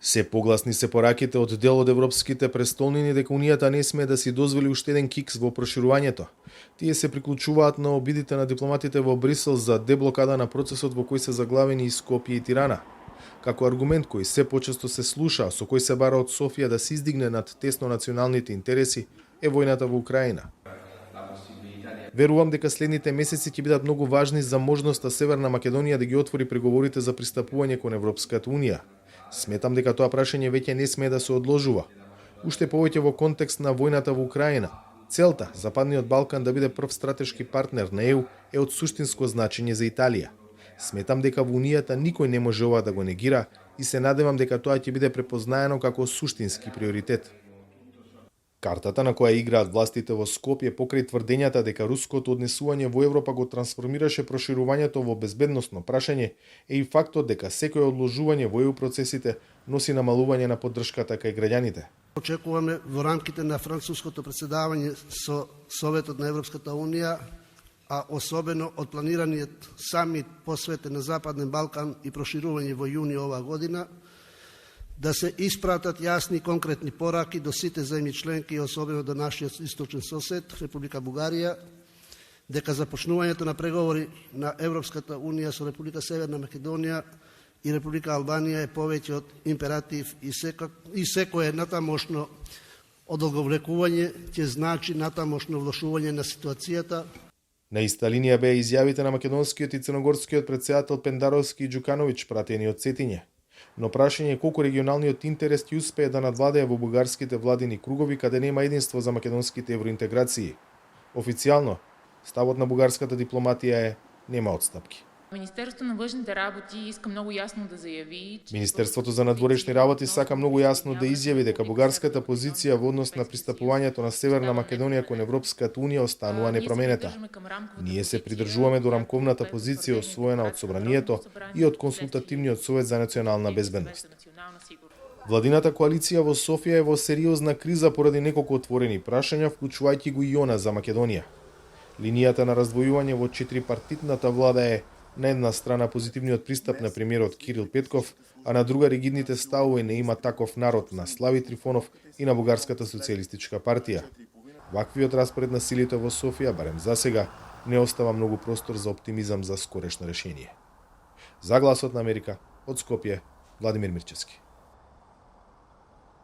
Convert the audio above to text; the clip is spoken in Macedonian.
Се погласни се пораките од дел од европските престолнини дека Унијата не смее да си дозволи уште еден кикс во проширувањето. Тие се приклучуваат на обидите на дипломатите во Брисел за деблокада на процесот во кој се заглавени и Скопје и Тирана. Како аргумент кој се почесто се слуша, со кој се бара од Софија да се издигне над тесно националните интереси, е војната во Украина. Верувам дека следните месеци ќе бидат многу важни за можноста Северна Македонија да ги отвори преговорите за пристапување кон Европската Унија. Сметам дека тоа прашање веќе не смее да се одложува. Уште повеќе во контекст на војната во Украина. Целта Западниот Балкан да биде прв стратешки партнер на ЕУ е од суштинско значење за Италија. Сметам дека во Унијата никој не може ова да го негира и се надевам дека тоа ќе биде препознаено како суштински приоритет. Картата на која играат властите во Скопје покрај тврдењата дека руското однесување во Европа го трансформираше проширувањето во безбедносно прашање е и фактот дека секое одложување во ЕУ процесите носи намалување на поддршката кај граѓаните. Очекуваме во рамките на француското председавање со Советот на Европската Унија, а особено од планираниот самит посветен на Западен Балкан и проширување во јуни оваа година, да се испратат јасни и конкретни пораки до сите земји членки и особено до нашиот источен сосед, Република Бугарија, дека започнувањето на преговори на Европската Унија со Република Северна Македонија и Република Албанија е повеќе од императив и секое натамошно одолговлекување ќе значи натамошно влошување на ситуацијата. На иста линија беа изјавите на македонскиот и црногорскиот председател Пендаровски и Џукановиќ пратени од Цетиње. Но прашање е колку регионалниот интерес ќе успее да надвладее во бугарските владини кругови каде нема единство за македонските евроинтеграции. Официјално, ставот на бугарската дипломатија е нема отстапки. Министерството на външните работи иска много ясно да заяви, Министерството за надворешни работи сака многу јасно да изјави дека бугарската позиција во однос на пристапувањето на Северна Македонија кон Европската Унија останува непроменета. Ние се придржуваме до рамковната позиција освоена од Собранието и од Консултативниот совет за национална безбедност. Владината коалиција во Софија е во сериозна криза поради неколку отворени прашања, вклучувајќи го и она за Македонија. Линијата на раздвојување во четирипартитната влада е на една страна позитивниот пристап на премиерот Кирил Петков, а на друга ригидните ставови на Има таков народ на Слави Трифонов и на Бугарската социјалистичка партија. Ваквиот распоред на силите во Софија, барем засега, не остава многу простор за оптимизам за скорешно решение. За Гласот на Америка, од Скопје, Владимир Мирчевски.